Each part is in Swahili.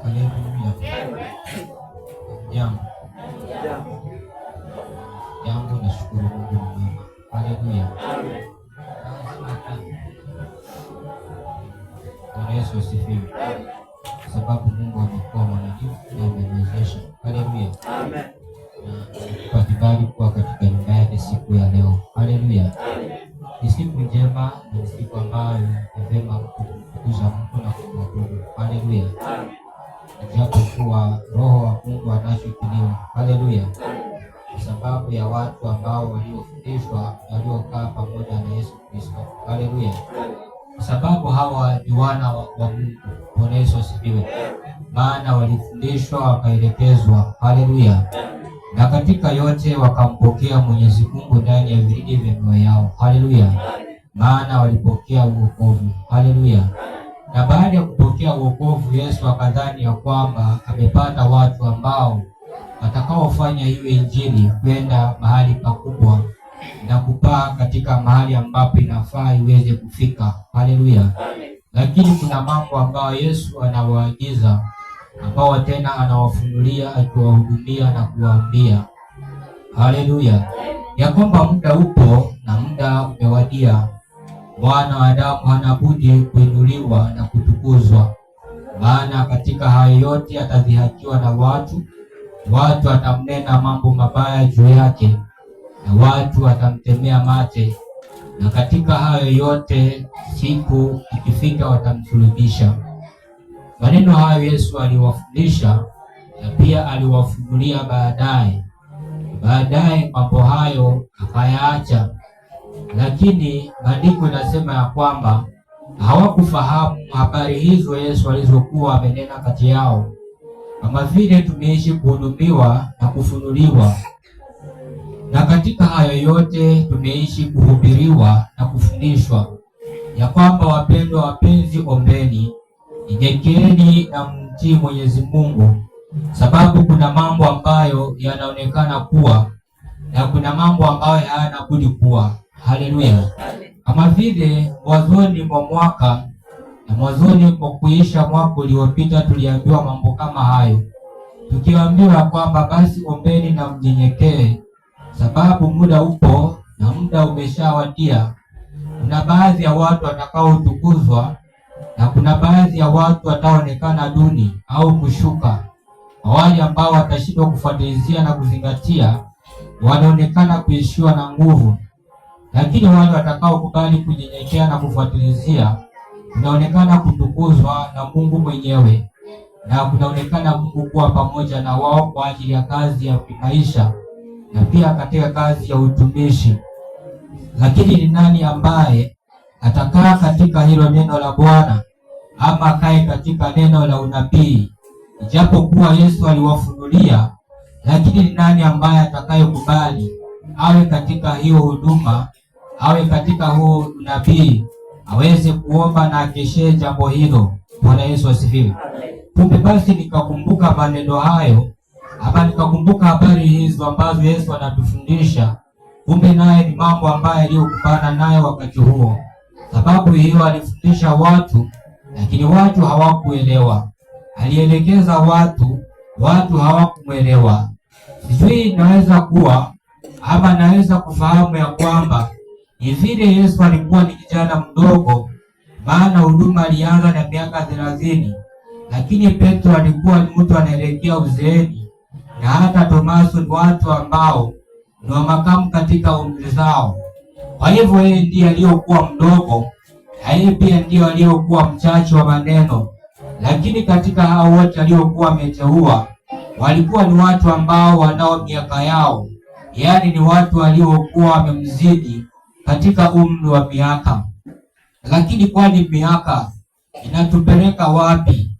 Haleluya. Jambo. Jambo, nashukuru Mungu mwema. Haleluya. Bwana Yesu asifiwe. Sababu Mungu amekuwa mwaminifu na ameniwezesha. Haleluya. Amen. Kwa kibali kuwa katika nyumba yake siku ya leo. Haleluya. Ni siku njema, ni siku ambayo ni vyema kutukuza Mungu na kumwabudu. Haleluya. Japokuwa Roho wa Mungu anashukuriwa. Haleluya. Kwa sababu ya watu ambao waliofundishwa, waliokaa pamoja na Yesu Kristo. Haleluya. Kwa sababu hawa ni wana wa Mungu. Bwana Yesu asifiwe. Maana walifundishwa wakaelekezwa. Haleluya. Na katika yote wakampokea Mwenyezi Mungu ndani ya vilindi vya mioyo yao. Haleluya. Maana walipokea wokovu. Haleluya. Na baada ya kupokea wokovu, Yesu akadhani ya kwamba amepata watu ambao watakaofanya hiyo injili kwenda mahali pakubwa na kupaa katika mahali ambapo inafaa iweze kufika. Haleluya. Lakini kuna mambo ambayo Yesu anawaagiza, ambao tena anawafunulia akiwahudumia na kuwaambia. Haleluya. Ya kwamba muda upo na muda umewadia. Mwana wa Adamu hana budi kuinuliwa na kutukuzwa. Maana katika hayo yote atadhihakiwa na watu watamnena mambo mabaya juu yake, na watu watamtemea mate, na katika hayo yote siku ikifika watamsulubisha. Maneno hayo Yesu aliwafundisha na pia aliwafunulia baadaye mambo hayo akayaacha. Lakini maandiko inasema ya kwamba hawakufahamu habari hizo Yesu alizokuwa amenena kati yao, kama vile tumeishi kuhudumiwa na kufunuliwa. Na katika hayo yote tumeishi kuhubiriwa na kufundishwa, ya kwamba wapendwa wapenzi, ombeni, nyenyekeeni na mtii Mwenyezi Mungu, sababu kuna mambo ambayo yanaonekana kuwa na kuna mambo ambayo hayana budi kuwa. Haleluya. Kama vile mwanzoni mwa mwaka na mwanzoni mwa kuisha mwaka uliopita tuliambiwa mambo kama hayo, tukiambiwa kwamba basi ombeni na mnyenyekee, sababu muda upo na muda umeshawadia. Kuna baadhi ya watu watakaotukuzwa na kuna baadhi ya watu wataonekana duni au kushuka. Wale ambao watashindwa kufuatilizia na kuzingatia wanaonekana kuishiwa na nguvu, lakini wale watakaokubali kunyenyekea na kufuatilizia kunaonekana kutukuzwa na Mungu mwenyewe, na kunaonekana Mungu kuwa pamoja na wao kwa ajili ya kazi ya maisha na pia katika kazi ya utumishi. Lakini ni nani ambaye atakaa katika hilo neno la Bwana ama kae katika neno la unabii? Ijapokuwa Yesu aliwafunulia, lakini ni nani ambaye atakayekubali awe katika hiyo huduma, awe katika huo unabii, aweze kuomba na akeshe jambo hilo? Bwana Yesu asifiwe. Kumbe basi nikakumbuka maneno hayo, ama nikakumbuka habari hizo ambazo Yesu anatufundisha. Kumbe naye ni mambo ambayo aliyokupana naye wakati huo, sababu hiyo alifundisha watu, lakini watu hawakuelewa. Alielekeza watu hawakumuelewa. Sijui inaweza kuwa ama naweza kufahamu ya kwamba ni vile Yesu alikuwa ni kijana mdogo, maana huduma alianza na miaka 30, lakini Petro alikuwa ni mtu anaelekea uzeeni, na hata Tomaso ni watu ambao ni wa makamu katika umri zao. Kwa hivyo yeye ndiye aliyokuwa mdogo, na yeye pia ndiye aliyokuwa mchache wa maneno. Lakini katika hao wote aliokuwa ameteua, walikuwa ni watu ambao wanao miaka yao, yaani ni watu waliokuwa wamemzidi katika umri wa miaka. Lakini kwani miaka inatupeleka wapi?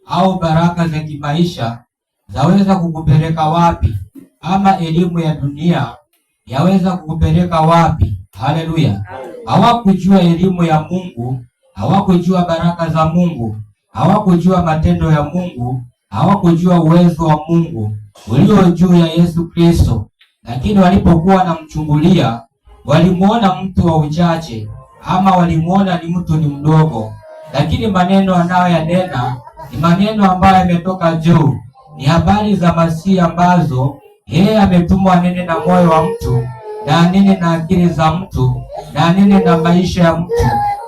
Au baraka za kimaisha zaweza kukupeleka wapi? Ama elimu ya dunia yaweza kukupeleka wapi? Haleluya. Hawakujua elimu ya Mungu, hawakujua baraka za Mungu, hawakujua matendo ya Mungu, hawakujua uwezo wa Mungu ulio juu ya Yesu Kristo. Lakini walipokuwa wanamchungulia, walimuona mtu wa uchache, ama walimuona ni mtu ni mdogo. lakini maneno anayoyanena ni maneno ambayo yametoka juu. Ni habari za Masihi ambazo yeye ametumwa anene na moyo wa mtu, na anene na akili za mtu, na anene na maisha ya mtu.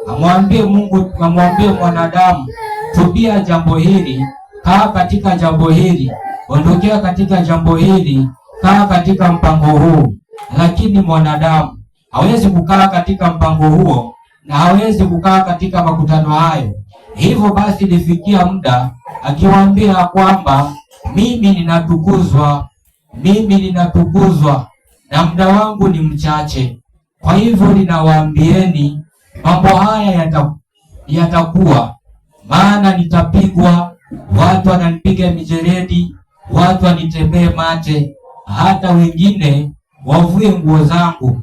Amwambie Mungu, amwambie mwanadamu, tubia jambo hili, kaa katika jambo hili, ondokea katika jambo hili, kaa katika mpango huu. Lakini mwanadamu hawezi kukaa katika mpango huo na hawezi kukaa katika makutano hayo. Hivyo basi lifikia muda akiwaambia kwamba mimi ninatukuzwa na muda wangu ni mchache. Kwa hivyo ninawaambieni mambo haya yatakuwa, maana nitapigwa, watu wananipiga mijeledi, watu wanitembee mate, hata wengine wavue nguo zangu,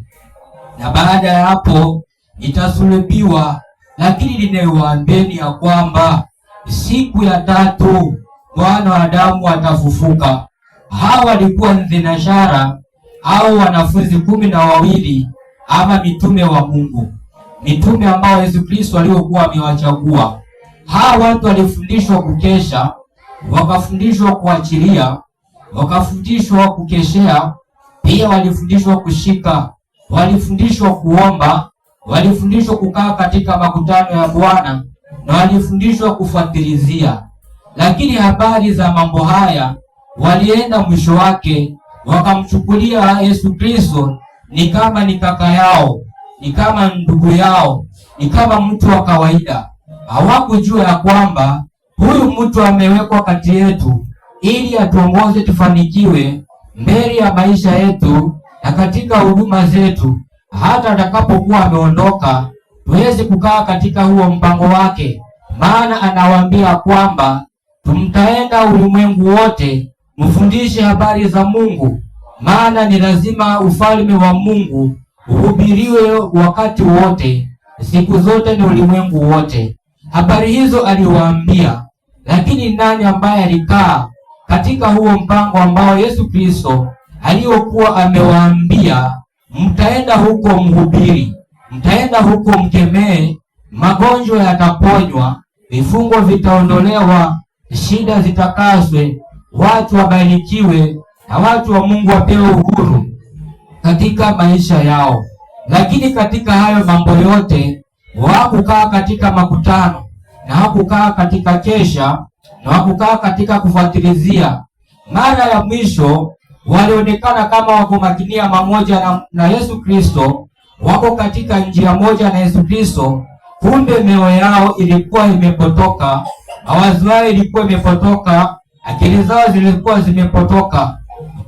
na baada ya hapo nitasulubiwa. Lakini ninawaambieni ya kwamba siku ya tatu Mwana wa Adamu atafufuka. Hawa walikuwa thenashara au wanafunzi 12 ama mitume wa Mungu, mitume ambao Yesu Kristo aliokuwa amewachagua. Hawa watu walifundishwa kukesha, wakafundishwa kuachilia, wakafundishwa kukeshea, pia walifundishwa kushika, walifundishwa kuomba, walifundishwa kukaa katika makutano ya Bwana, na walifundishwa kufuatilizia. Lakini habari za mambo haya walienda mwisho wake wakamchukulia Yesu Kristo ni kama ni kaka yao, ni kama ndugu yao, ni kama mtu wa kawaida. Hawakujua ya kwamba huyu mtu amewekwa kati yetu ili atuongoze tufanikiwe mbele ya maisha yetu na katika huduma zetu, hata atakapokuwa ameondoka tuweze kukaa katika huo mpango wake. Maana anawaambia kwamba tumtaenda ulimwengu wote mfundishe habari za Mungu, maana ni lazima ufalme wa Mungu uhubiriwe wakati wote, siku zote ni ulimwengu wote. Habari hizo aliwaambia, lakini nani ambaye alikaa katika huo mpango ambao Yesu Kristo aliyokuwa amewaambia, mtaenda huko mhubiri, mtaenda huko mkemee, magonjwa yataponywa, vifungo vitaondolewa, shida zitakaswe, watu wabarikiwe na watu wa Mungu wapewe uhuru katika maisha yao. Lakini katika hayo mambo yote hawakukaa katika makutano, na hawakukaa katika kesha, na hawakukaa katika kufuatilizia. Mara ya mwisho walionekana kama wako makinia mamoja na Yesu Kristo, wako katika njia moja na Yesu Kristo, kumbe mioyo yao ilikuwa imepotoka, mawazo yao ilikuwa imepotoka, akili zao zilikuwa zimepotoka.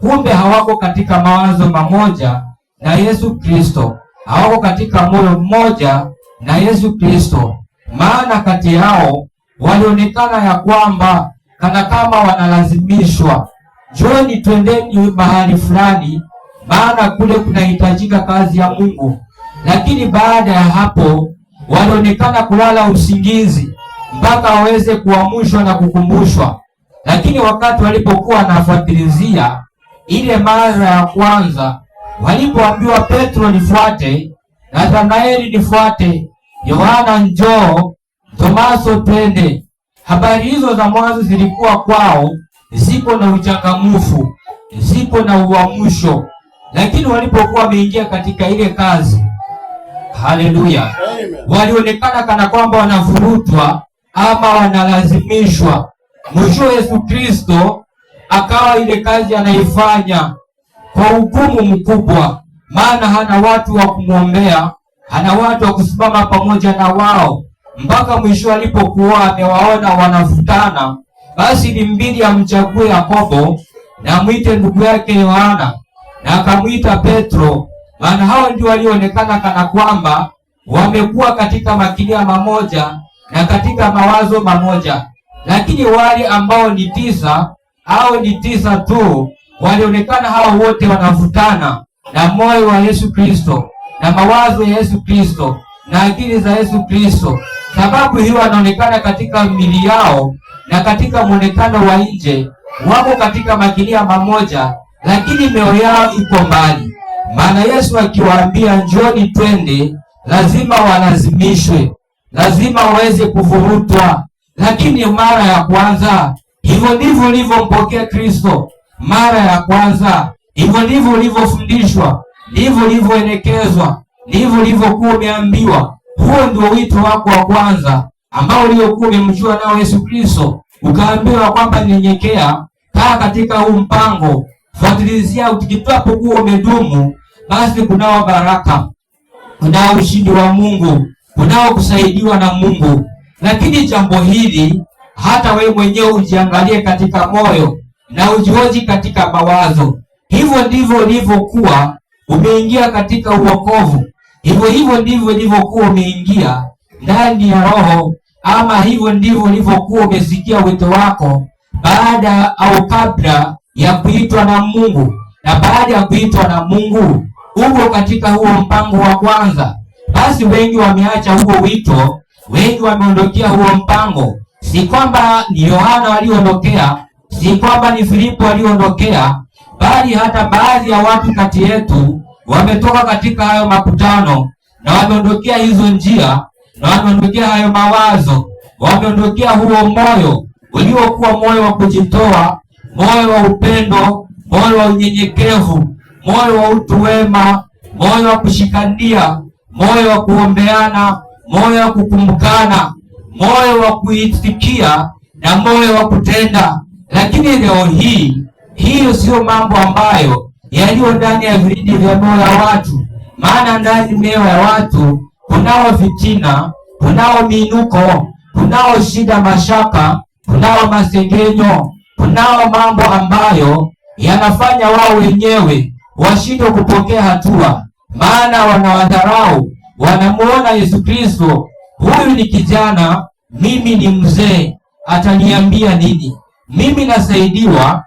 Kumbe hawako katika mawazo mamoja na Yesu Kristo, hawako katika moyo mmoja na Yesu Kristo. Maana kati yao walionekana ya kwamba kana kama wanalazimishwa, njoni twendeni mahali fulani, maana kule kunahitajika kazi ya Mungu. Lakini baada ya hapo walionekana kulala usingizi mpaka waweze kuamshwa na kukumbushwa. Lakini wakati walipokuwa nafuatilizia ile mara ya kwanza, walipoambiwa Petro nifuate, Nathanaeli nifuate, Yohana njoo, Tomaso twende, habari hizo za mwanzo zilikuwa kwao ziko na uchangamfu, ziko na uamsho. Lakini walipokuwa wameingia katika ile kazi, haleluya, walionekana kana kwamba wanavurutwa ama wanalazimishwa. Mwisho Yesu Kristo akawa ile kazi anaifanya kwa ugumu mkubwa, maana hana watu wa kumwombea, hana watu wa kusimama pamoja na wao. Mpaka mwisho alipokuwa amewaona wanavutana, basi ilimbidi amchague Yakobo na amwite ndugu yake Yohana na akamwita Petro, maana hao ndio walionekana kana kwamba wamekuwa katika makinia mamoja na katika mawazo mamoja. Lakini wale ambao ni 9 au ni 9 tu, walionekana hao wote wanavutana na moyo wa Yesu Kristo na mawazo ya Yesu Kristo na akili za Yesu Kristo. Sababu hiyo wanaonekana katika mili yao na katika muonekano wa nje wako katika makinia mamoja, lakini mioyo yao iko mbali. Maana Yesu akiwaambia njoni twende, lazima walazimishwe, lazima uweze kuvurutwa. Lakini mara ya kwanza, hivyo ndivyo ulivyompokea Kristo. Mara ya kwanza, hivyo ndivyo ulivyofundishwa, ndivyo ulivyoelekezwa, ndivyo ulivyokuwa umeambiwa. Huo ndio wito wako wa kwanza ambao uliokuwa umemjua nao Yesu Kristo. Ukaambiwa kwamba nyenyekea, kaa katika huu mpango, fuatilizia, ukitwapokuwa umedumu, basi kunao baraka, kunao ushindi wa Mungu, kunao kusaidiwa na Mungu. Lakini jambo hili hata wewe mwenyewe ujiangalie katika moyo na ujihoji katika mawazo. Hivyo ndivyo ulivyokuwa umeingia katika uokovu, hivyo ndivyo ulivyokuwa umeingia ndani ya Roho, ama hivyo ndivyo ulivyokuwa umesikia wito wako baada au kabla ya kuitwa na Mungu. Na baada ya kuitwa na Mungu uko katika huo mpango wa kwanza. Basi wengi wameacha huo wito, wengi wameondokea huo mpango. Si kwamba ni Yohana waliondokea, si kwamba ni Filipo waliondokea, bali hata baadhi ya watu kati yetu wametoka katika hayo makutano na wameondokea hizo njia, na wameondokea hayo mawazo, wameondokea huo moyo uliokuwa moyo wa kujitoa, moyo wa upendo, moyo wa unyenyekevu, moyo wa utu wema, moyo wa kushikania, moyo wa kuombeana, moyo wa kukumbukana, moyo wa kuitikia na moyo wa kutenda. Lakini leo hii, hiyo sio mambo ambayo yaliyo ndani ya vilindi vya moyo wa watu. Maana ndani ya mioyo ya watu kunao fitina, kunao minuko, kunao shida, mashaka, kunao masengenyo, kunao mambo ambayo yanafanya wao wenyewe washindwe kupokea hatua. Maana wanawadharau, wanamuona Yesu Kristo, huyu ni kijana, mimi ni mzee, ataniambia nini? Mimi nasaidiwa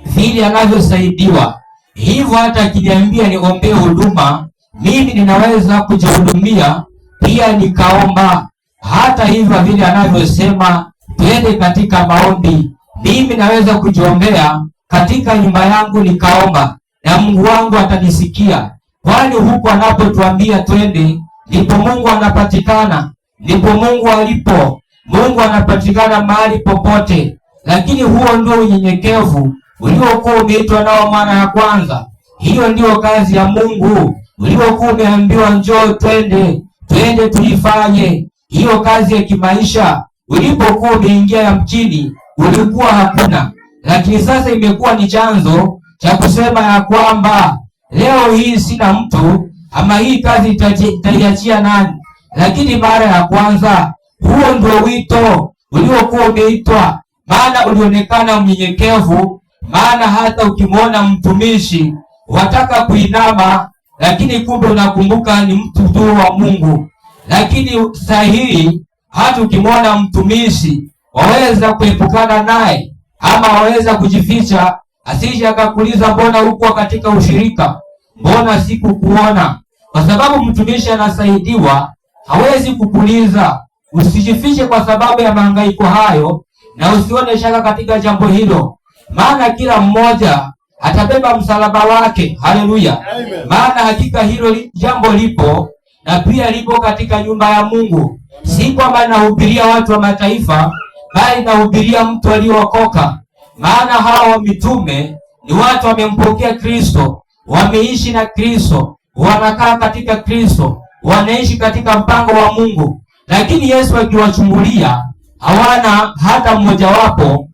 vile anavyosaidiwa, hivyo hata akiniambia niombee huduma, mimi ninaweza kujihudumia pia nikaomba. Hata hivyo vile anavyosema twende katika maombi, mimi naweza kujiombea katika nyumba yangu nikaomba, na Mungu wangu atanisikia. Kwani huko anapotuambia twende, ndipo Mungu anapatikana, ndipo Mungu alipo. Mungu anapatikana mahali popote. Lakini huo ndio unyenyekevu uliokuwa umeitwa nao mara ya kwanza. Hiyo ndio kazi ya Mungu uliokuwa umeambiwa njoo twende tuifanye. Hiyo kazi ya kimaisha ulipokuwa umeingia ya mchini ulikuwa hakuna, lakini sasa imekuwa ni chanzo cha kusema ya kwamba leo hii sina mtu, ama hii kazi itaiachia nani? Lakini mara ya kwanza, huo ndio wito uliokuwa umeitwa. Maana ulionekana mnyenyekevu, maana hata ukimwona mtumishi wataka kuinama, lakini kumbe unakumbuka ni mtu tu wa Mungu. Lakini sahihi, hata ukimwona mtumishi waweza kuepukana naye, ama waweza kujificha, asije akakuuliza mbona huko katika ushirika, mbona sikukuona? Kwa sababu mtumishi anasaidiwa, hawezi kukuuliza. Usijifiche kwa sababu ya mahangaiko hayo, na usione shaka katika jambo hilo, maana kila mmoja atabeba msalaba wake. Haleluya! Maana hakika hilo jambo lipo, na pia lipo katika nyumba ya Mungu. Si kwamba nahubiria watu wa mataifa, bali nahubiria mtu aliyookoka. Maana hao mitume ni watu wamempokea Kristo, wameishi na Kristo, wanakaa katika Kristo, wanaishi katika mpango wa Mungu. Lakini Yesu akiwachungulia, hawana hata mmoja wapo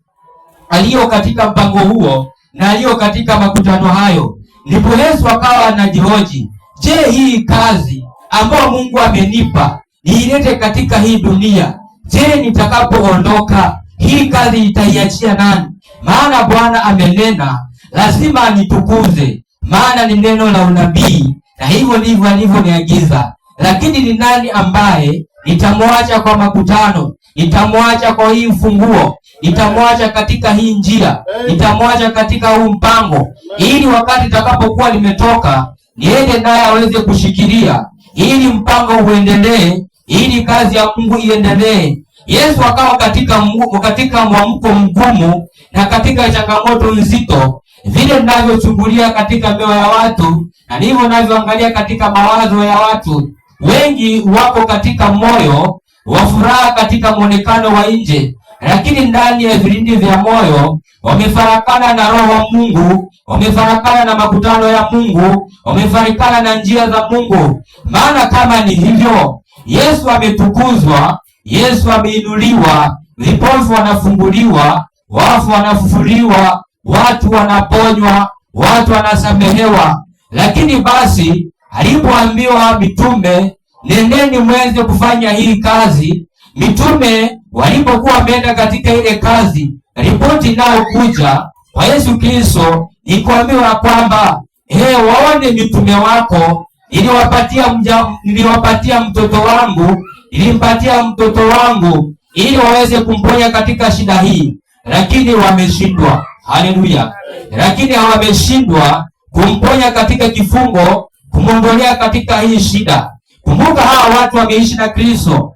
aliyo katika mpango huo na aliyo katika makutano hayo. Ndipo Yesu akawa anajihoji, je, hii kazi ambayo Mungu amenipa niilete katika hii dunia, je, nitakapoondoka hii kazi itaiachia nani? Maana Bwana amenena lazima anitukuze, maana ni neno la unabii, na hivyo ndivyo alivyoniagiza. Lakini ni nani ambaye nitamwacha kwa makutano, nitamwacha kwa hii mfunguo, nitamwacha katika hii njia, nitamwacha katika huu mpango, ili wakati itakapokuwa limetoka niende naye aweze kushikilia, ili mpango uendelee, ili kazi ya Mungu iendelee. Yesu akawa katika mwamko mgumu na katika changamoto nzito, vile ninavyochungulia katika mioyo ya watu na ndivyo ninavyoangalia katika mawazo ya watu. Wengi wako katika moyo wa furaha katika muonekano wa nje, lakini ndani ya vilindi vya moyo wamefarakana na roho wa Mungu, wamefarakana na makutano ya Mungu, wamefarakana na njia za Mungu. Maana kama ni hivyo, Yesu ametukuzwa, Yesu ameinuliwa, vipofu wanafunguliwa, wafu wanafufuliwa, watu wanaponywa, watu wanasamehewa. Lakini basi alipoambiwa mitume, nendeni mweze kufanya hii kazi, mitume walipokuwa wameenda katika ile kazi, ripoti nao kuja kwa Yesu Kristo ni kuambiwa kwamba waone mitume wako, niliwapatia mtoto wangu, nilimpatia mtoto wangu ili waweze kumponya katika shida hii, lakini wameshindwa. Haleluya! Lakini wameshindwa kumponya katika kifungo, kumwondolea katika hii shida. Kumbuka, hawa watu wameishi na Kristo,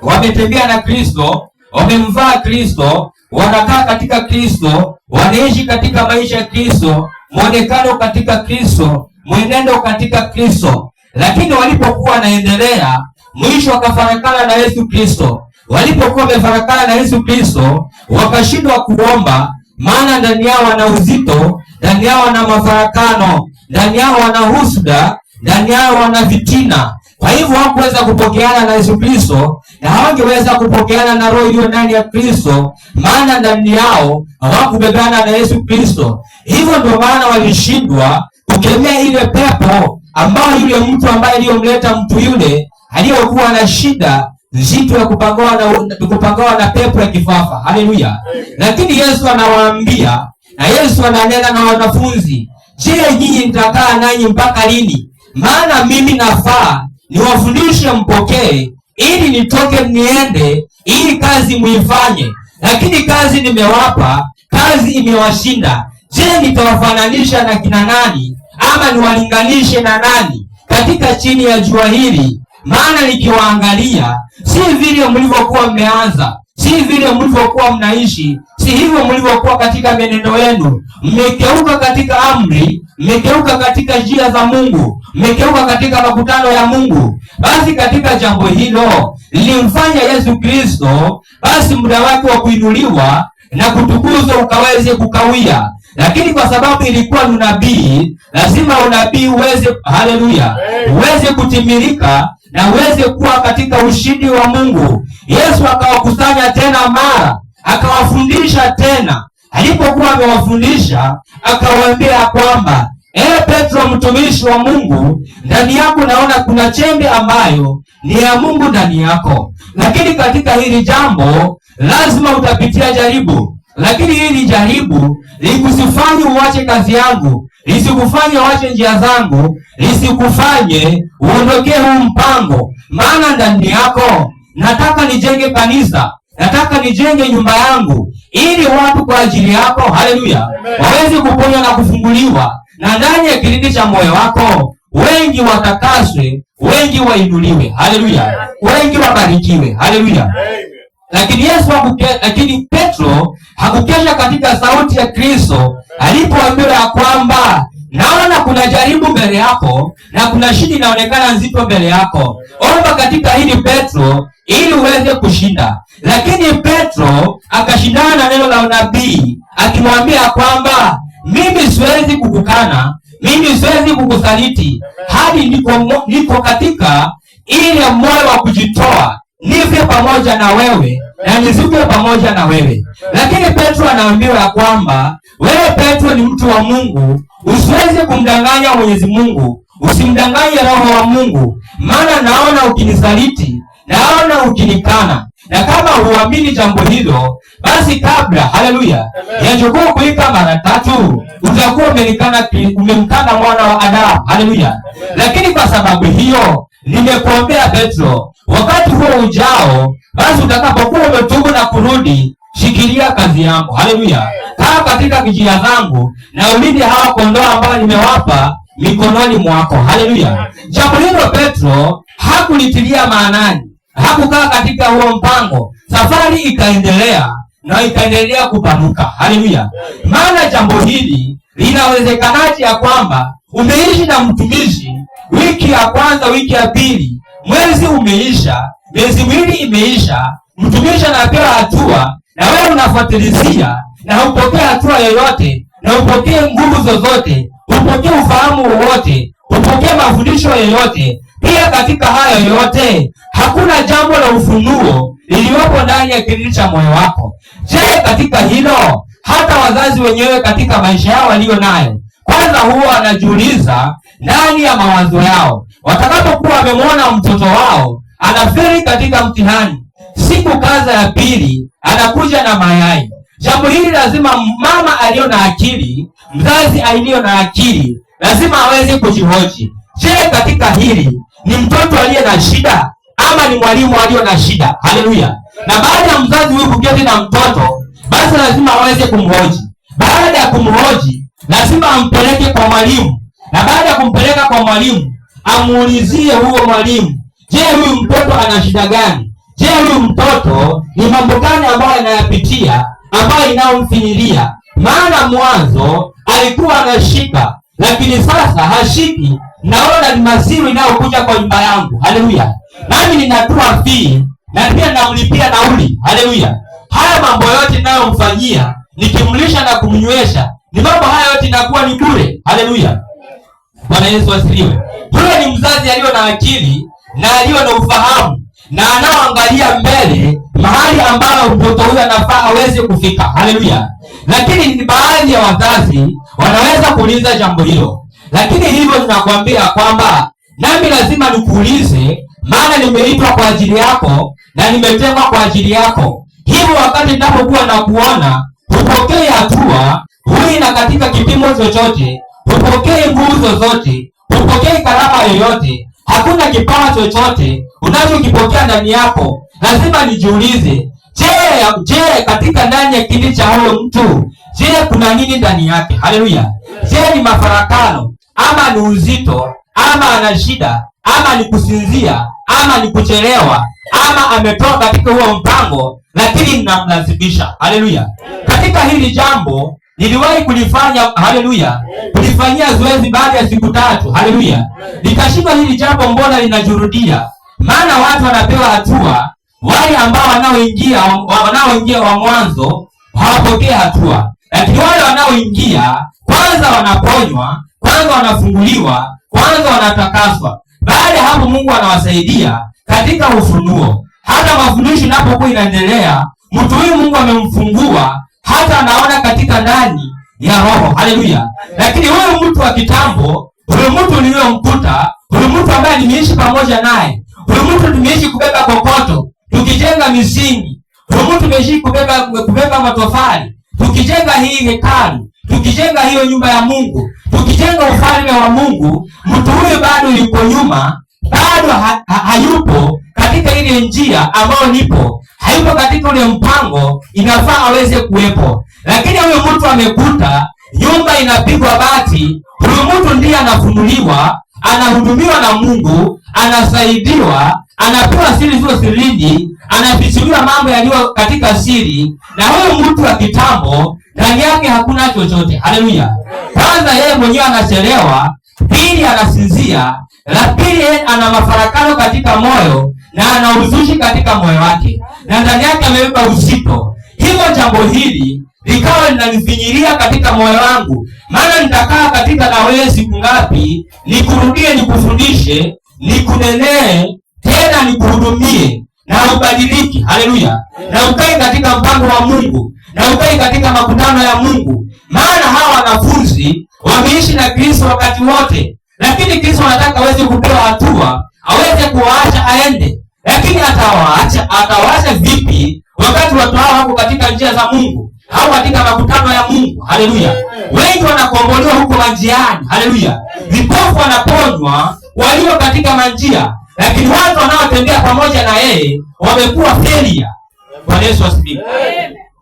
wametembea na Kristo, wamemvaa Kristo, wanakaa katika Kristo, wanaishi katika maisha ya Kristo, muonekano katika Kristo, mwenendo katika Kristo. Lakini walipokuwa wanaendelea, mwisho wakafarakana na Yesu Kristo. Walipokuwa wamefarakana na Yesu Kristo, wakashindwa kuomba, maana ndani yao wana uzito, ndani yao wana mafarakano, ndani yao wana husuda, ndani yao wana vitina. Kwa hivyo hawakuweza kupokeana na Yesu Kristo, na hawangeweza kupokeana na roho iliyo ndani ya Kristo, maana ndani yao hawakubebana na Yesu Kristo. Hivyo ndio maana walishindwa kukemea ile pepo ambayo yule mtu ambaye aliyomleta mtu yule aliyokuwa na shida nzito ya kupangawa na pepo ya kifafa. Haleluya! Lakini Yesu anawaambia, na Yesu ananena na wanafunzi, je, nyinyi nitakaa nanyi mpaka lini? Maana mimi nafaa niwafundishe mpokee, ili nitoke niende, ili kazi muifanye. Lakini kazi nimewapa, kazi imewashinda. Je, nitawafananisha na kina nani, ama niwalinganishe na nani katika chini ya jua hili? Maana nikiwaangalia, si vile mlivyokuwa mmeanza, si vile mlivyokuwa mnaishi, si hivyo mlivyokuwa katika menendo yenu. Mmekeuka katika amri, mmekeuka katika njia za Mungu, mmekeuka katika makutano ya Mungu. Basi katika jambo hilo lilimfanya Yesu Kristo, basi muda wake wa kuinuliwa na kutukuzwa ukaweze kukawia. Lakini kwa sababu ilikuwa ni unabii, lazima unabii uweze, haleluya, uweze kutimilika na uweze kuwa katika ushindi wa Mungu. Yesu akawakusanya tena mara, akawafundisha tena. Alipokuwa amewafundisha, akawaambia kwamba, Petro mtumishi wa Mungu, ndani yako naona kuna chembe ambayo ni ya Mungu ndani yako. Lakini katika hili jambo lazima utapitia jaribu. Lakini hili jaribu likusifanye uache kazi yangu, lisikufanye uache njia zangu, lisikufanye uondokee huu mpango. Maana ndani yako nataka nijenge kanisa, nataka nijenge nyumba yangu, ili watu kwa ajili yako, haleluya, waweze kuponywa na kufunguliwa. Na ndani ya kilindi cha moyo wako wengi watakaswe, wengi wainuliwe, haleluya, wengi wabarikiwe, haleluya. Lakini Petro hakukesha katika sauti ya Kristo alipoambiwa ya kwamba, naona kuna jaribu mbele yako na kuna shida inaonekana nzito mbele yako. Omba katika hili Petro, ili uweze kushinda. Lakini Petro akashindana na neno la unabii, akimwambia kwamba, mimi siwezi kukukana, mimi siwezi kukusaliti, hadi niko katika ile moyo wa kujitoa, nife pamoja na wewe na nizikwe pamoja na wewe. Lakini Petro anaambiwa ya kwamba, wewe Petro ni mtu wa Mungu, usiweze kumdanganya Mwenyezi Mungu, usimdanganye Roho wa Mungu. Maana naona ukinisaliti, naona ukinikana, na kama huamini jambo hilo, basi kabla, haleluya, ya jogoo kuwika mara 3 utakuwa umemkana mwana wa Adamu, haleluya. Lakini kwa sababu hiyo nimekuombea Petro, wakati huo ujao, basi utakapokuwa umetubu na kurudi, shikilia kazi yako, haleluya. Kaa katika njia zangu na ulinde hawa kondoo ambao nimewapa mikononi mwako, haleluya. Jambo hilo Petro hakulitilia maanani, hakukaa katika huo mpango. Safari ikaendelea na ikaendelea kupanuka, haleluya. Maana jambo hili linawezekanaje ya kwamba umeishi na mtumishi wiki ya kwanza, wiki ya pili, mwezi umeisha, miezi miwili imeisha, mtumishi anapewa hatua, na wewe unafuatilizia na hupokee hatua yoyote, na hupokee nguvu zozote, hupokee ufahamu wowote, hupokee mafundisho yoyote. Pia katika hayo yote hakuna jambo la ufunuo lililopo ndani ya kilindi cha moyo wako. Je, katika hilo hata wazazi wenyewe katika maisha yao walio nayo, kwanza huwa wanajiuliza ndani ya mawazo yao, watakapokuwa wamemwona mtoto wao anafeli katika mtihani, siku kaza ya pili anakuja na mayai. Jambo hili lazima mama aliyo na akili, mzazi aliyo na akili, lazima aweze kujihoji. Je, katika hili ni mtoto aliye na shida ama ni mwalimu aliyo na shida? Haleluya. Na baada ya mzazi huyu kuketi na mtoto, basi lazima aweze kumhoji. Baada ya kumhoji, lazima ampeleke kwa mwalimu, na baada ya kumpeleka kwa mwalimu, amuulizie huo mwalimu, je, huyu mtoto ana shida gani? Je, huyu mtoto ni mambo gani ambayo anayapitia ambayo inayomfinyilia? Maana mwanzo alikuwa anashika, lakini sasa hashiki. Naona ni masiru inayokuja kwa nyumba yangu. Haleluya. Nami ninatoa fee na pia namlipia nauli. Haleluya. Haya mambo yote ninayomfanyia, nikimlisha na kumnywesha, ni mambo haya yote inakuwa ni bure. Haleluya. Bwana Yesu asifiwe. Huyo ni mzazi aliyo na akili na aliyo na ufahamu na anaoangalia mbele mahali ambapo mtoto huyo anafaa aweze kufika. Haleluya. Lakini ni baadhi ya wazazi wanaweza kuuliza jambo hilo. Lakini hivyo ninakwambia kwamba nami lazima nikuulize, maana nimeitwa kwa ajili yako na nimetengwa kwa ajili yako. Hivyo wakati ninapokuwa na kuona, upokee hatua, hui na katika kipimo chochote, upokee nguvu zozote, upokee karama yoyote, hakuna kipawa chochote unachokipokea ndani yako. Lazima nijiulize, je, katika ndani ya kilindi cha huyo mtu, je, kuna nini ndani yake? Haleluya. Je, ni mafarakano, ama ni uzito, ama ana shida, ama ni kusinzia, ama ni kuchelewa, ama ametoka katika huo mpango lakini ninamlazimisha. Haleluya. Katika hili jambo niliwahi kulifanya, haleluya, kulifanyia zoezi baada ya siku 3. Haleluya. Nikashindwa hili jambo mbona linajurudia. Maana watu wanapewa hatua, wale ambao wanaoingia wa mwanzo hawapokee hatua, lakini wale wanaoingia kwanza wanaponywa, kwanza wanafunguliwa, kwanza wanatakaswa. Baada ya hapo Mungu anawasaidia katika ufunuo. Hata mafundisho inapokuwa inaendelea, mtu huyu Mungu amemfungua hata anaona katika ndani ya roho. Haleluya. Lakini huyu mtu wa kitambo, huyu mtu niliyomkuta, huyu mtu ambaye nimeishi pamoja naye, huyu mtu nimeishi kubeba kokoto, tukijenga misingi, huyu mtu nimeishi kubeba matofali, tukijenga hii hekalu, tukijenga hiyo nyumba ya Mungu, tukijenga ufalme wa Mungu. Mtu huyu bado yuko nyuma, bado hayupo katika ile njia ambayo nipo, hayupo katika ule mpango inafaa aweze kuwepo. Lakini huyo mtu amekuta nyumba inapigwa bati, huyo mtu ndiye anafunuliwa, anahudumiwa na Mungu, anasaidiwa, anapewa siri zile sirini, anafichuliwa mambo yaliyo katika siri. Na huyo mtu wa kitambo ndani yake hakuna chochote. Haleluya. Kwanza yeye mwenyewe anachelewa, pili anasinzia, la pili ana mafarakano katika moyo na ana uzushi katika moyo wake, na ndani yake amebeba uzito. Hivyo jambo hili likawa linanifinyilia katika moyo wangu, maana nitakaa katika na wewe siku ngapi, nikurudie, nikufundishe, nikunenee, tena nikuhudumie na ubadiliki. Haleluya. Na ukae katika mpango wa Mungu, na ukae katika makutano ya Mungu. Maana hawa wanafunzi wameishi na Kristo wakati wote, lakini Kristo anataka aweze kupewa hatua, aweze kuwaacha aende. Lakini atawaacha vipi wakati watu hao wako katika njia za Mungu au katika makutano ya Mungu? Haleluya. Wengi wanakombolewa huko manjiani. Haleluya. Vipofu wanaponywa walio katika manjia, lakini watu wanaotembea pamoja na yeye wamekuwa failure. Bwana Yesu asifiwe.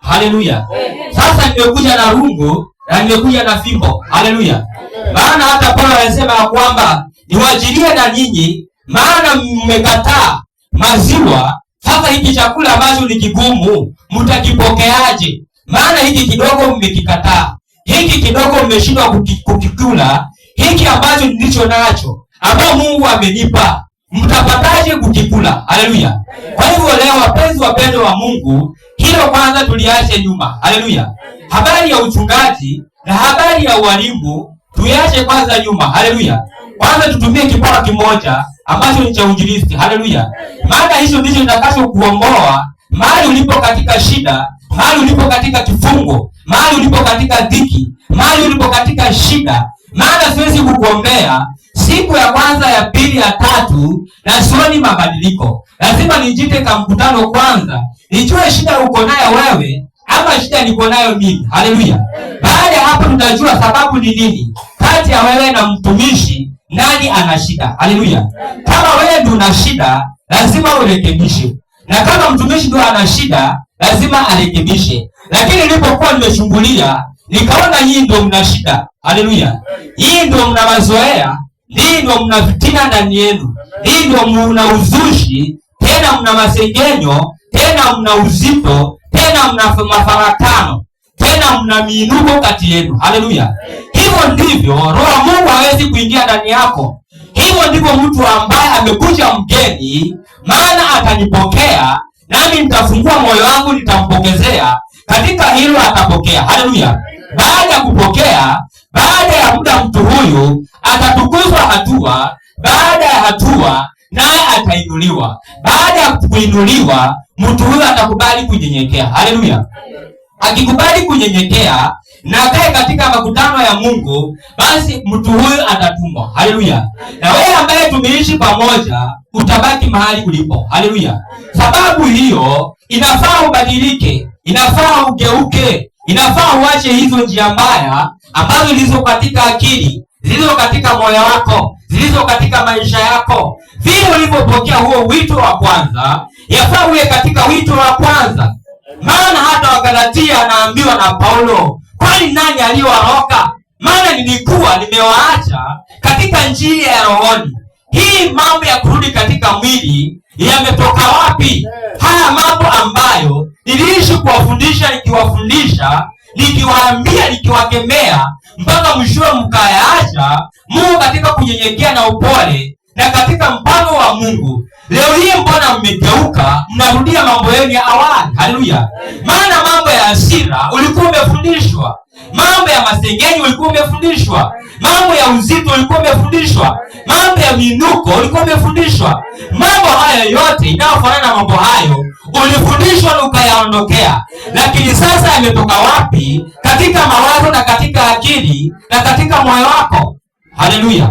Haleluya. Sasa nimekuja na rungu na nimekuja na fimbo. Haleluya. Maana hata Paulo anasema kwamba niwajilie na nyinyi, maana mmekataa maziwa. Sasa hiki chakula ambacho ni kigumu mtakipokeaje? Maana hiki kidogo mmekikataa, hiki kidogo mmeshindwa kukikula, hiki ambacho nilicho nacho ambao Mungu amenipa mtapataje kukikula? Haleluya. Kwa hivyo leo, wapenzi wapendwa wa Mungu, hilo kwanza tuliache nyuma. Haleluya. Habari ya uchungaji na habari ya ualimu tuiache kwanza nyuma. Haleluya. Kwanza tutumie kipawa kimoja ambacho ni cha uinjilisti. Haleluya. Maana hicho ndicho kitakacho kuomboa mahali ulipo katika shida, mahali ulipo katika kifungo, mahali ulipo katika dhiki, mahali ulipo katika shida. Maana siwezi kukuombea siku ya kwanza, ya pili, ya tatu na sioni mabadiliko. Lazima nijite kwa mkutano kwanza, nijue shida uko nayo wewe ama shida niko nayo mimi. Haleluya. Baada ya hapo tutajua sababu ni nini kati ya wewe na mtumishi, nani ana shida. Haleluya. Kama wewe ndio una shida, lazima urekebishe, na kama mtumishi ndio ana shida, lazima arekebishe. Lakini nilipokuwa nimechungulia, nikaona hii ndio mna shida. Haleluya. Hii ndio mna mazoea, hii ndio mna fitina ndani yenu, hii ndio mna uzushi, tena mna masengenyo, tena mna uzito, tena mna mafarakano, tena mna miinuko kati yenu. Haleluya. Hivyo ndivyo Roho Mungu hawezi kuingia ndani yako. Hivyo ndivyo mtu ambaye amekuja mgeni, maana atanipokea nami nitafungua moyo wangu, nitampokezea. Katika hilo atapokea. Haleluya. Baada ya kupokea, baada ya muda, mtu huyu atatukuzwa hatua baada ya hatua, naye atainuliwa. Baada ya kuinuliwa, mtu huyu atakubali kunyenyekea. Haleluya. Akikubali kunyenyekea na kae katika makutano ya Mungu, basi mtu huyu atatumwa. Haleluya. Na wewe ambaye tumeishi pamoja, utabaki mahali ulipo. Haleluya. Sababu hiyo inafaa ubadilike, inafaa ugeuke, inafaa uache hizo njia mbaya ambazo zilizo katika akili, zilizo katika moyo wako, zilizo katika maisha yako. Vile ulivyopokea huo wito wa kwanza, yafaa uwe katika wito wa kwanza. Maana hata Wagalatia anaambiwa na Paulo, kwani nani aliyowaroka? Maana nilikuwa nimewaacha katika njia ya rohoni. Hii mambo ya kurudi katika mwili yametoka wapi? Haya mambo ambayo niliishi kuwafundisha, nikiwafundisha, nikiwaambia, nikiwakemea, mpaka mwishowe mkayaacha. Mungu katika kunyenyekea na upole na katika mpango wa Mungu, leo hii mbona mmegeuka, mnarudia mambo yenu ya awali? Haleluya. Maana mambo ya hasira ulikuwa umefundishwa, mambo ya masengenyo ulikuwa umefundishwa, mambo ya uzito ulikuwa umefundishwa, mambo ya minuko ulikuwa umefundishwa. Mambo haya yote inayofanana na mambo hayo ulifundishwa na ukayaondokea. Lakini sasa yametoka wapi? Katika mawazo na katika akili na katika moyo wako. Haleluya.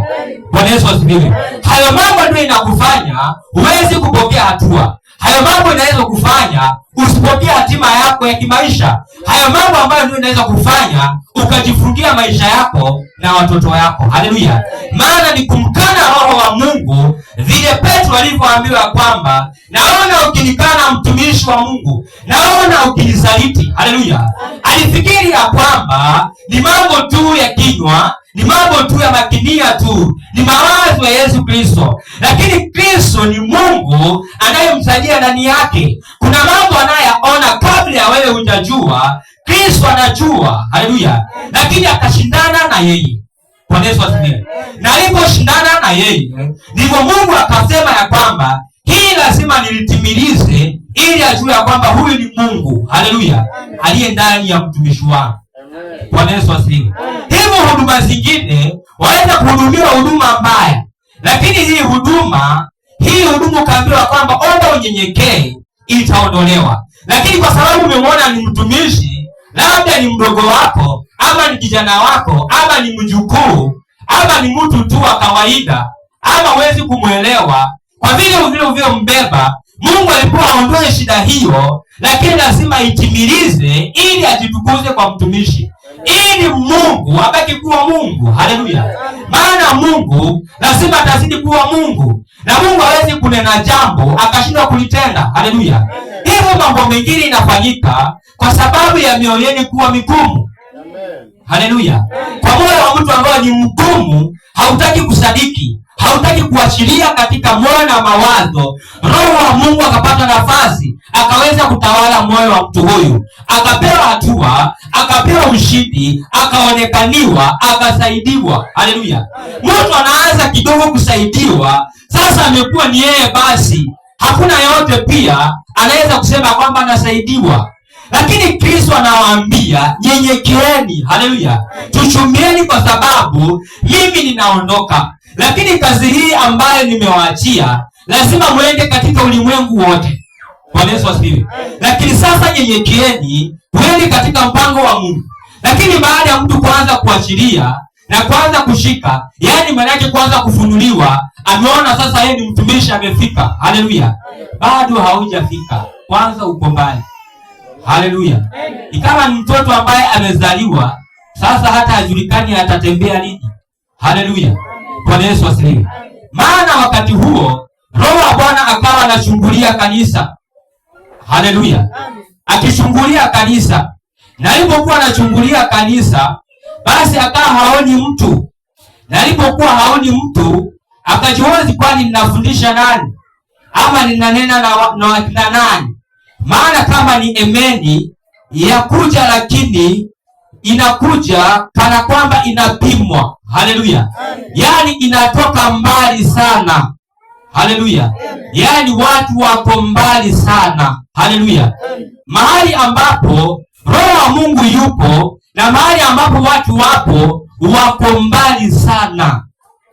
Bwana Yesu asifiwe. Hayo mambo ndio inakufanya huwezi kupokea hatua. Hayo mambo inaweza kufanya usipokee hatima yako ya kimaisha. Hayo mambo ambayo ndio inaweza kufanya ukajifungia maisha yako na watoto wako. Haleluya. Maana ni kumkana Roho wa Mungu, vile Petro alivyoambiwa kwamba naona ukinikana mtumishi wa Mungu, naona ukinisaliti. Haleluya. Alifikiri ya kwamba ni mambo tu ya kinywa, ni mambo tu ya makinia tu, ni mawazo ya Yesu Kristo. Lakini Kristo ni Mungu anayemsaidia ndani yake. Kuna mambo anayaona kabla ya wewe hujajua. Kristo anajua. Haleluya. Lakini akashindana na yeye. Bwana Yesu asifiwe. Na aliposhindana na yeye, ndivyo Mungu akasema ya kwamba hii lazima nilitimilize, ili ajue ya kwamba huyu ni Mungu. Haleluya. Aliye ndani ya mtumishi wangu. Bwana Yesu asifiwe. Hivyo huduma zingine waweza kuhudumiwa huduma mbaya, lakini hii huduma ukaambiwa kwamba omba unyenyekee, itaondolewa. Lakini kwa sababu umemwona ni mtumishi, labda ni mdogo wako, ama ni kijana wako, ama ni mjukuu, ama ni mtu tu wa kawaida, ama huwezi kumwelewa, kwa vile mbeba, Mungu alikuwa aondoe shida hiyo, lakini lazima itimilize ili ajitukuze kwa mtumishi, ili Mungu abaki kuwa Mungu. Haleluya. Maana Mungu lazima atazidi kuwa Mungu, na Mungu hawezi kunena jambo akashindwa kulitenda. Haleluya. Hivyo mambo mengine inafanyika kwa sababu ya mioyo yenu kuwa migumu. Haleluya. Kwa moyo wa mtu ambaye ni mgumu, hautaki kusadiki, hautaki kuachilia katika moyo na mawazo, Roho wa Mungu akapata nafasi, akaweza kutawala moyo wa mtu huyu, akapewa hatua, akapewa ushindi, akaonekaniwa, akasaidiwa. Haleluya! Mtu anaanza kidogo kusaidiwa, sasa amekuwa ni yeye basi. Hakuna yote pia anaweza kusema kwamba anasaidiwa. Lakini Kristo anawaambia nyenyekeeni, haleluya, tuchumieni kwa sababu mimi ninaondoka. Lakini kazi hii ambayo nimewaachia lazima muende katika ulimwengu wote. Bwana Yesu asifiwe. Lakini sasa nyenyekeeni, muende katika mpango wa Mungu. Lakini baada ya mtu kuanza kuachilia na kuanza kushika, yani maana yake kuanza kufunuliwa, ameona sasa yeye ni mtumishi, amefika. Haleluya. Bado haujafika. Kwanza uko mbali. Haleluya. Ikawa ni mtoto ambaye amezaliwa, sasa hata hajulikani atatembea lini. Haleluya. Bwana Yesu asifiwe. Maana wakati huo Roho wa Bwana akawa anachungulia kanisa. Haleluya. Akichungulia kanisa, na alipokuwa anachungulia kanisa, basi akawa haoni mtu. Na alipokuwa haoni mtu, akajihoji, kwani ninafundisha nani? Ama ninanena na nani? Maana kama ni emeni ya kuja, lakini inakuja kana kwamba inapimwa. Haleluya. Yani inatoka mbali sana. Haleluya. Yani watu wako mbali sana. Haleluya. Mahali ambapo Roho wa Mungu yupo na mahali ambapo watu wapo wako mbali sana.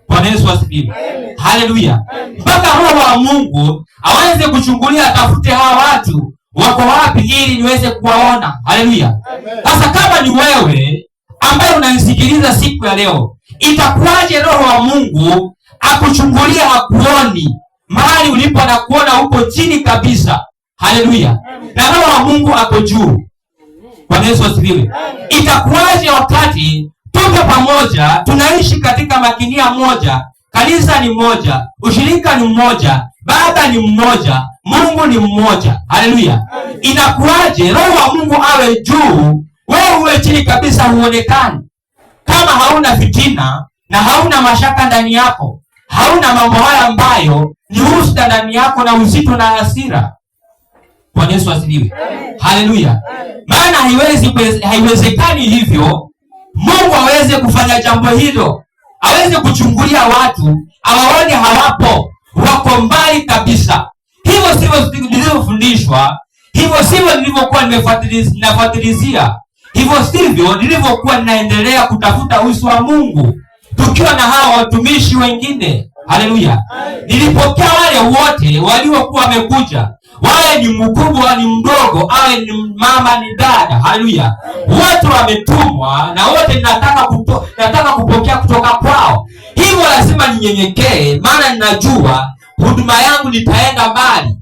Bwana Yesu asifiwe. Haleluya. Mpaka Roho wa Mungu aweze kuchungulia, atafute hawa watu wako wapi ili niweze kuwaona. Haleluya. Sasa kama ni wewe ambaye unanisikiliza siku ya leo, itakuwaje Roho wa Mungu akuchungulia, hakuoni mahali ulipo, na kuona uko chini kabisa? Haleluya. Na Roho wa Mungu ako juu. Bwana Yesu asifiwe. Itakuwaje wakati tuko pamoja, tunaishi katika makinia moja, kanisa ni moja, ushirika ni mmoja, Baba ni mmoja, Mungu ni mmoja. Haleluya. Inakuwaje Roho wa Mungu awe juu, wewe uwe chini kabisa, huonekani? Kama hauna fitina na hauna mashaka ndani yako, hauna mambo haya ambayo ni usta ndani yako na uzito na hasira. Bwana Yesu asifiwe. Haleluya. Maana haiwezekani hivyo Mungu aweze kufanya jambo hilo, aweze kuchungulia watu, awaone hawapo, wako mbali kabisa. Hivyo sivyo nilivyofundishwa, hivyo sivyo nilivyokuwa nimefuatilizia, hivyo sivyo nilivyokuwa ninaendelea kutafuta uso wa Mungu tukiwa na hawa watumishi wengine. Haleluya. Nilipokea wale wote waliokuwa wamekuja, wale ni mkubwa ni mdogo, awe ni mama ni dada. Haleluya. Wote wametumwa na wote nataka kupokea kutoka kwao. Hivyo lazima ninyenyekee, maana ninajua huduma yangu nitaenda mbali.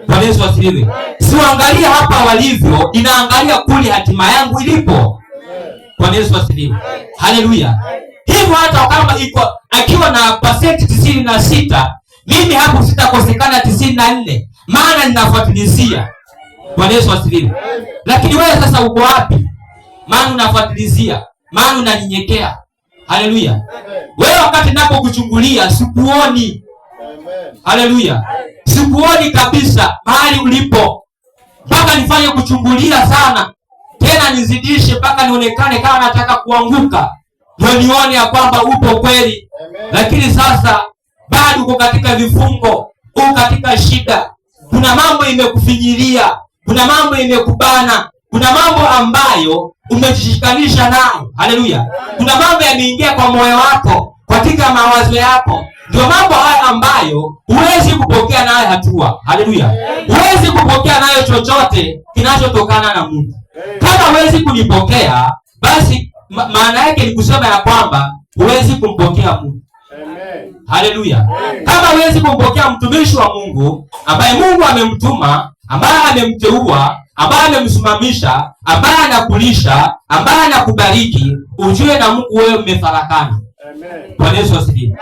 Bwana Yesu asifiwe. Siangalia hapa walivyo, ninaangalia kule hatima yangu ilipo. Bwana Yesu asifiwe. Haleluya. Hivyo hata kama akiwa na pasenti 96, mimi hapo sitakosekana 94, maana ninafuatilizia. Bwana Yesu asifiwe. Lakini wewe sasa uko wapi? Maana unafuatilizia, maana unanyenyekea. Haleluya. Wewe wakati ninapokuchungulia sikuoni. Haleluya. Sikuoni kabisa mahali ulipo, mpaka nifanye kuchungulia sana, tena nizidishe mpaka nionekane kama nataka kuanguka, ndio nione ya kwamba upo kweli. Lakini sasa bado uko katika vifungo, uko katika shida, kuna mambo imekufinyilia, kuna mambo imekubana, kuna mambo ambayo umejishikanisha nayo. Haleluya. Kuna mambo yameingia kwa moyo wako, katika mawazo yako. Ndio mambo haya ambayo huwezi kupokea nayo hatua. Haleluya. Huwezi kupokea nayo chochote kinachotokana na Mungu. Kama huwezi kunipokea, basi maana yake ni kusema ya kwamba huwezi kumpokea Mungu. Amen. Haleluya. Kama huwezi kumpokea mtumishi wa Mungu ambaye Mungu amemtuma, ambaye amemteua, ambaye amemsimamisha, ambaye anakulisha, ambaye anakubariki, ujue na Mungu wewe mmefarakana. Amen. Bwana Yesu asifiwe.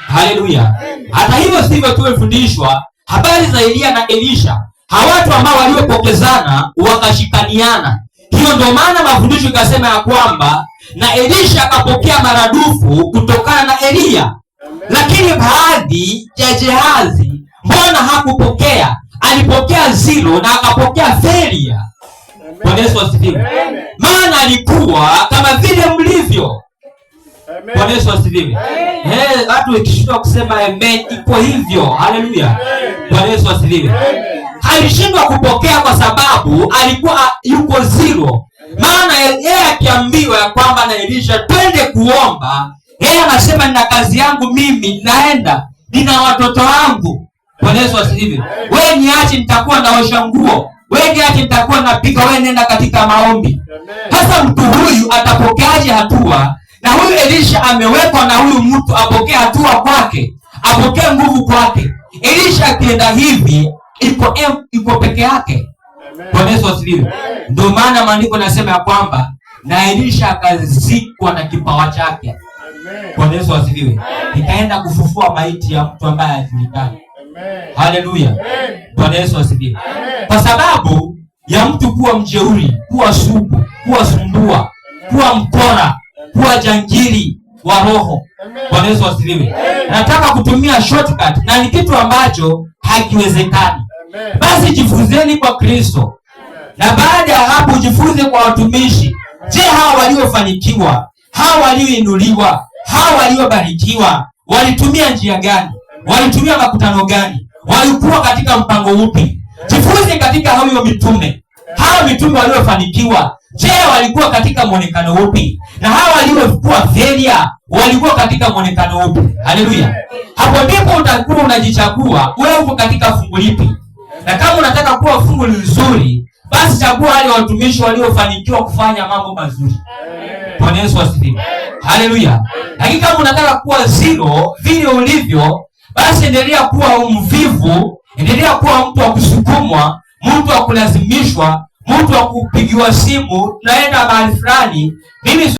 Haleluya. Hata hivyo sivyo tumefundishwa habari za Elia na Elisha, hawa watu ambao waliopokezana wakashikaniana. Hiyo ndio maana mafundisho ikasema ya kwamba na Elisha akapokea maradufu kutokana na Elia. Lakini baadhi ya Gehazi, mbona hakupokea? Alipokea zero na akapokea failure. Bwana Yesu asifiwe. Maana alikuwa kama vile mlivyo. Bwana Yesu asifiwe. Watu wakishindwa kusema amen, iko hivyo. Haleluya. Bwana Yesu asifiwe. Alishindwa kupokea kwa sababu alikuwa yuko zero. Maana yeye akiambiwa ya kwamba na Elisha twende kuomba, yeye anasema nina kazi yangu mimi, naenda, nina watoto wangu. Bwana Yesu asifiwe. Wewe niache, nitakuwa naosha nguo. Wewe niache, nitakuwa napika. Wewe nenda katika maombi. Sasa mtu huyu atapokeaje hatua? Na huyu Elisha amewekwa na huyu mtu apokee hatua kwake, apokee nguvu kwake. Elisha akienda hivi iko peke yake. Bwana Yesu asifiwe. Ndio maana maandiko nasema ya kwamba na Elisha akazikwa na kipawa chake. Bwana Yesu asifiwe. Nikaenda kufufua maiti ya mtu ambaye hajulikani. Haleluya. Bwana Yesu asifiwe. Kwa sababu ya mtu kuwa mjeuri, kuwa sugu, kuwa sumbua, kuwa mkora, kuwa jangili wa roho. Bwana Yesu asifiwe. Nataka kutumia shortcut na ni kitu ambacho hakiwezekani. Basi jifunzeni kwa Kristo. Na baada ya hapo jifunze kwa watumishi. Je, hawa waliofanikiwa, hawa walioinuliwa, hawa waliobarikiwa walitumia njia gani? Walitumia makutano gani? Walikuwa katika mpango upi? Jifunze katika hao mitume. Hawa mitume waliofanikiwa, je, walikuwa katika muonekano upi? Na hawa waliokuwa failure walikuwa katika muonekano upi? Haleluya. Hapo ndipo utakuwa unajichagua wewe uko katika fungu lipi. Na kama unataka kuwa fungu nzuri, basi chagua wale watumishi waliofanikiwa kufanya mambo mazuri. Bwana Yesu asifiwe. Haleluya. Lakini kama unataka kuwa zero vile ulivyo, basi endelea kuwa mvivu, endelea kuwa mtu wa kusukumwa, mtu wa kulazimishwa, mtu wa kupigiwa simu, naenda mahali fulani. Mimi